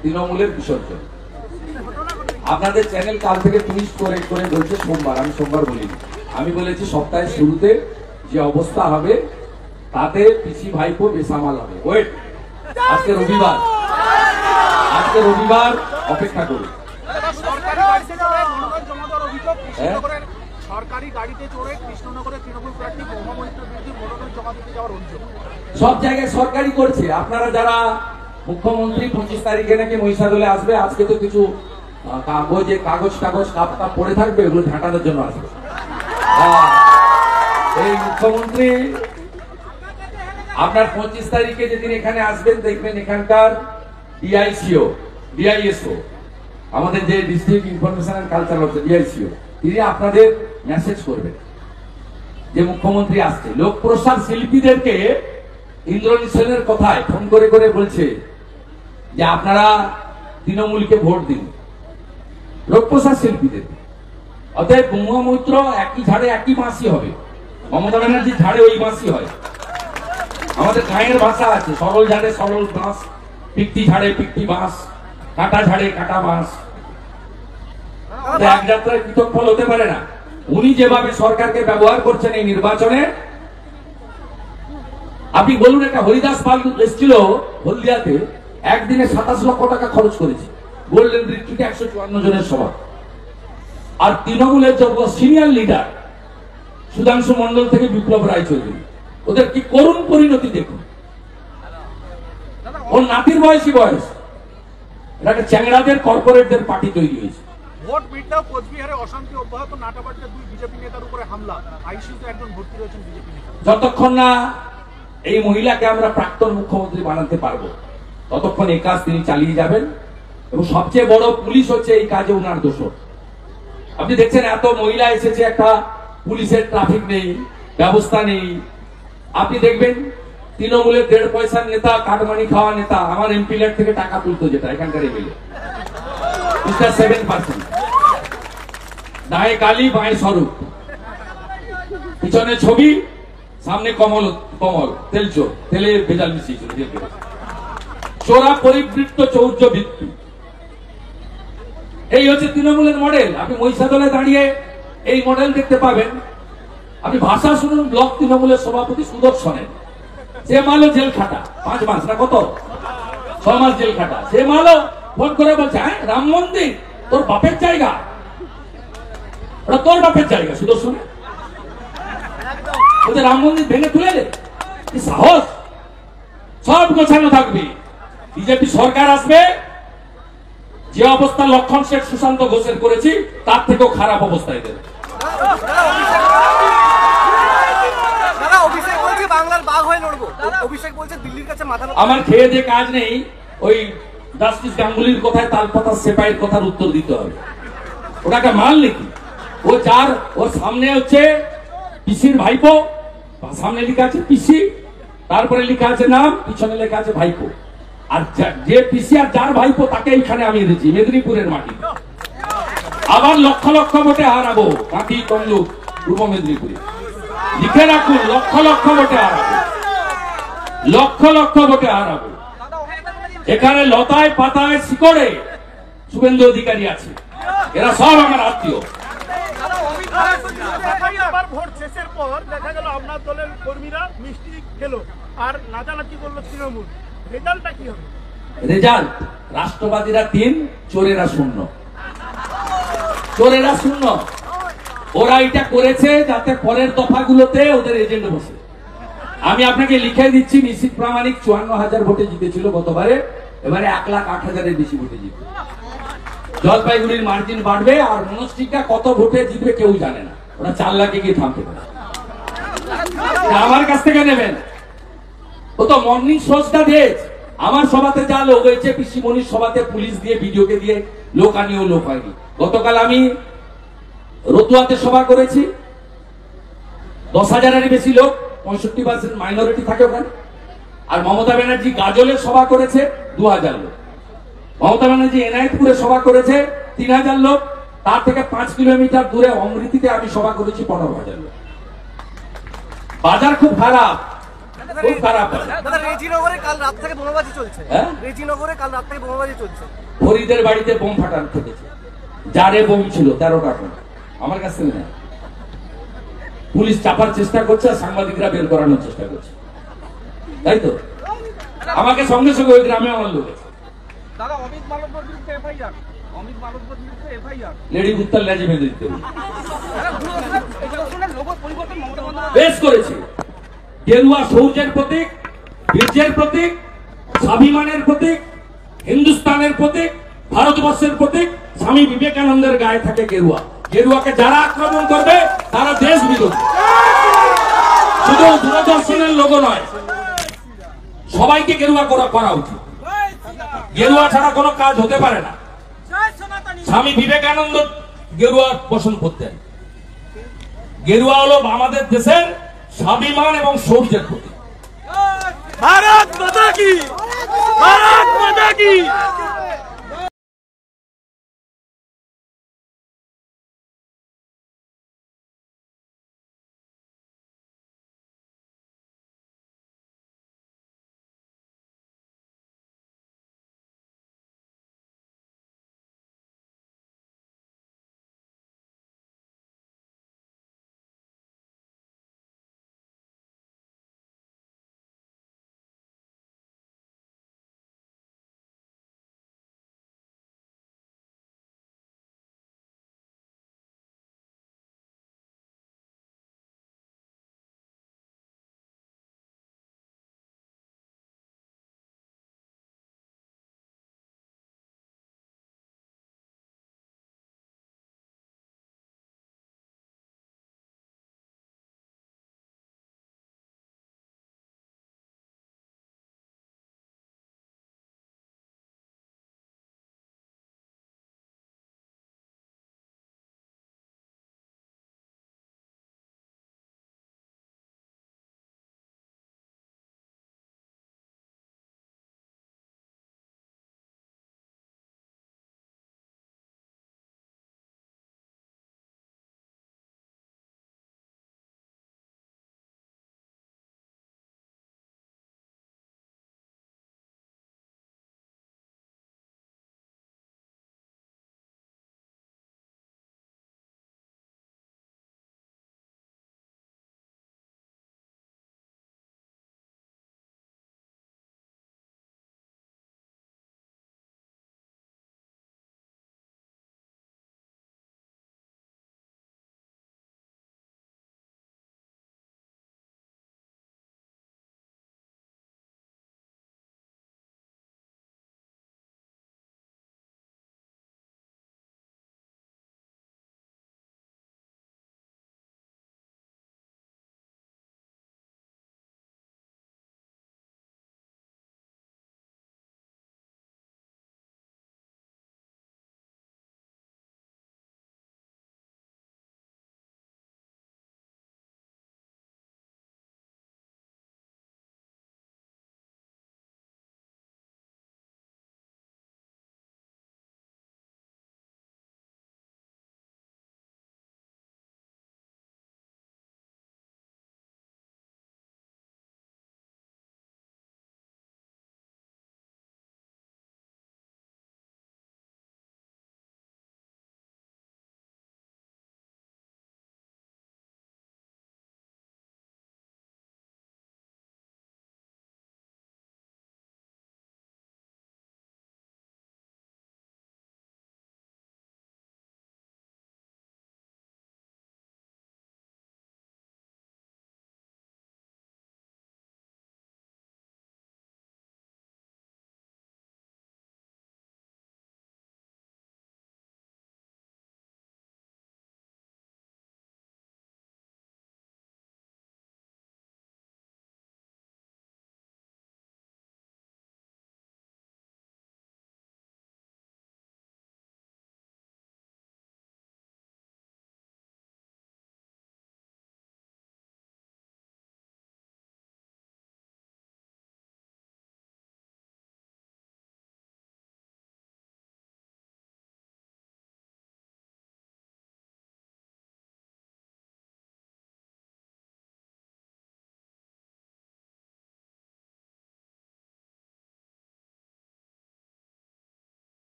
তৃণমূলের বিসর্জন। আপনাদের চ্যানেল কাল থেকে টুইস্ট করে করে বলছে সোমবার, আমি সোমবার বলিনি, আমি বলেছি সপ্তাহের শুরুতে যে অবস্থা হবে তাতে পিসি ভাইপো বেসামাল হবে। ওয়েট, আজকে রবিবার, আজকে রবিবার অপেক্ষা করুন। সরকারি গাড়িতে চড়ে কৃষ্ণনগরের তৃণমূল প্রার্থী মহামৈত্রের বিরুদ্ধে মনোনয়ন জমা দিতে যাওয়ার অভিযোগ সব জায়গায় সরকারি করছে। আপনারা যারা মুখ্যমন্ত্রী 25 তারিখে নাকি মহিষাদলে আসবে, আজকে তো কিছু কাগজ কাপ পড়ে থাকবে, ওগুলো ঝাঁটানোর জন্য আসবে। এই মুখ্যমন্ত্রী আপনার 25 তারিখে যেদিন এখানে আসবেন, দেখবেন এখানকার ডিআইএসও আমাদের যে ডিস্ট্রিক্ট ইনফরমেশন এন্ড কালচার হচ্ছে ডিআইসিও, তিনি আপনাদের মেসেজ করবেন যে মুখ্যমন্ত্রী আসছে। লোকপ্রসাদ শিল্পীদেরকে ইন্দ্রনীল সেনের কথায় ফোন করে করে বলছে যে আপনারা তৃণমূলকে ভোট দিন, লোকপ্রসাদ শিল্পীদের। অতএব মহামৈত্র একই ঝাড়ে একই বাঁশি হবে, মমতা ব্যানার্জির ঝাড়ে ওই বাঁশি হয়। আমাদের গাঁয়ের ভাষা আছে, সরল ঝাড়ে সরল বাঁশ, পিকটি ঝাড়ে পিকটি বাঁশ, কাটা ঝাড়ে কাটা বাঁশ। এক যাত্রায় পৃথক ফল হতে পারে না। উনি যেভাবে সরকারকে ব্যবহার করছেন এই নির্বাচনে, আপনি বলুন, একটা হরিদাস পাল এসেছিল হলদিয়াতে, একদিনে 27 লক্ষ টাকা খরচ করেছে, গোল্ডেন রিট্রিটে 154 জনের সভা। আর তৃণমূলের যত সিনিয়র লিডার সুধাংশু মন্ডল থেকে বিপ্লব রায়চৌধুরী, ওদের কি করুণ পরিণতি দেখুন। ওর নাতির বয়সী বয়স, এটা চ্যাংড়াদের কর্পোরেটদের পার্টি তৈরি হয়েছে। ভোট মিটলেও কোচবিহারে অশান্তি অব্যাহত, নাটাবাড়িতে 2 বিজেপি নেতার উপরে হামলা, আইসিইউতে একজন ভর্তি রয়েছেন বিজেপি নেতা। যতক্ষণ না এই মহিলাকে আমরা প্রাক্তন মুখ্যমন্ত্রী বানাতে পারবো, ততক্ষণ এই কাজ তিনি চালিয়ে যাবেন। এবং সবচেয়ে বড় পুলিশ হচ্ছে এই কাজে উনার দোষ। আপনি দেখছেন এত মহিলা এসেছে, একটা পুলিশের ট্রাফিক নেই, ব্যবস্থা নেই। আপনি দেখবেন তৃণমূলের 1.5 পয়সার নেতা, কাটমানি খাওয়া নেতা, আমার এমপি ল্যাট থেকে টাকা তুলতো, যেটা এখানকার এমএলএ 7%, দায়ে কালি বাঁয়ে স্বরূপ, পিছনে ছবি, সামনে কমল তেলচোর, তেলে ভেজাল মিশিয়েছিল, চোরা পরিবৃত্ত চৌর্য বৃত্তি। এই হচ্ছে তৃণমূলের মডেল। আপনি মহিষাদলে দাঁড়িয়ে এই মডেল দেখতে পাবেন। আপনি ভাষা শুনুন ব্লক তৃণমূলের সভাপতি সুদর্শনের, সে মালো জেল খাটা 5 মাস না কত 6 মাস জেল খাটা, সে মালো ফোন করে বলছে, হ্যাঁ রাম মন্দির তোর বাপের জায়গা, ওটা তোর বাপের জায়গা সুদর্শনের, ওদের রাম মন্দির ভেঙে তুলে দে। কি সাহস! সব গোছানো থাকবে, বিজেপি সরকার আসবে, যে অবস্থা লক্ষণ শেঠ সুশান্ত ঘোষের করেছি তার থেকেও খারাপ অবস্থায় দেবে। আমার খেয়ে যে কাজ নেই, ওই জাস্টিস গাঙ্গুলির কথায় তালপাতা সেপাইয়ের কথার উত্তর দিতে হবে। ওটাকে মাল নাকি? ও যার ওর সামনে হচ্ছে পিসির ভাইপো, সামনে লেখা আছে পিসি, তারপরে লেখা আছে নাম, পিছনে লেখা আছে ভাইপো। আর যে পিসি আর যার ভাইপো তাকে এইখানে আমি এনেছি মেদিনীপুরের মাটি। আবার লক্ষ লক্ষ ভোটে হারাবো কাঁথি তমলুক পূর্ব মেদিনীপুরে। লিখে রাখুন, লক্ষ লক্ষ ভোটে হারাবো, লক্ষ লক্ষ ভোটে হারাবো। এখানে লতায় পাতায় শিকড়ে শুভেন্দু অধিকারী আছে, এরা সব আমার আত্মীয়। ভোট শেষের পর দেখা গেল আপনার দলের কর্মীরা মিষ্টি খেলো আর নাচানাচি করলো তৃণমূল, রেজাল্টটা কি হবে? রেজাল্ট রাষ্ট্রবাদীরা 3, চোরেরা 0। চোরেরা 0। ওরা এটা করেছে যাতে পরের দফাগুলোতে ওদের এজেন্ট বসে। আমি আপনাকে লিখে দিচ্ছি, নিশ্চিত প্রামাণিক 54,000 ভোটে জিতেছিল গতবারে, এবারে 1,08,000-এর বেশি ভোটে জিতবে। জলপাইগুড়ির মার্জিন বাড়বে, আর মনস্টিকা কত ভোটে জিতবে কেউ জানে না, ওরা 4 লাখে গিয়ে থামতে পারে। আমার কাছ থেকে নেবেন, ও তো মর্নিং শোজটা দিয়েছে। আমার সভাতে যা লোক হয়েছে, পিসি মনির সভাতে পুলিশ দিয়ে ভিডিওকে দিয়ে লোক আনিও লোক হয়নি। গতকাল আমি রতুয়াতে সভা করেছি, 10,000-এর বেশি লোক, 65% মাইনরিটি থাকে ওখানে। আর মমতা ব্যানার্জি গাজলের সভা করেছে 2,000 লোক। মমতা ব্যানার্জি এনায়েতপুরে সভা করেছে 3,000 লোক। তার থেকে 5 কিলোমিটার দূরে অমৃতিতে আমি সভা করেছি 15,000 লোক। বাজার খুব খারাপ, খুব খারাপ হয়। দাদা রেজিনগরে কাল রাত থেকে বোমাবাজি চলছে। হ্যাঁ? রেজিনগরে কাল রাত থেকে বোমাবাজি চলছে। ফরিদের বাড়িতে বোম ফাটান ফেটেছে, জারে বোম ছিল 13টা বোম, আমার কাছে নেই। পুলিশ চাপার চেষ্টা করছে আর সাংবাদিকরা বের করানোর চেষ্টা করছে, তাই তো? আমাকে সঙ্গে সঙ্গে ওই গ্রামে আমার লোক আছে। দাদা অমিত মালব্যর বিরুদ্ধে এফআইআর, অমিত মালব্যর বিরুদ্ধে এফআইআর। লেডি গুপ্তার লেজে বেঁধে দিতে হবে। লোগো পরিবর্তন মমতা বন্দ্যোপাধ্যায় বেশ করেছে। গেরুয়া শৌর্যের প্রতীক, বীর্যের প্রতীক, স্বাভিমানের প্রতীক, হিন্দুস্তানের প্রতীক, ভারতবর্ষের প্রতীক। স্বামী বিবেকানন্দের গায়ে থাকে গেরুয়া। গেরুয়াকে যারা আক্রমণ করবে তারা দেশ বিরোধী। শুধু দূরদর্শনের লোগো নয়, সবাইকে গেরুয়া করা উচিত। গেরুয়া ছাড়া কোনো কাজ হতে পারে না। স্বামী বিবেকানন্দ গেরুয়া পোষণ করতেন। গেরুয়া হলো আমাদের দেশের স্বাভিমান এবং শৌর্যের প্রতীক। ভারত মাতা কি! ভারত মাতা কি!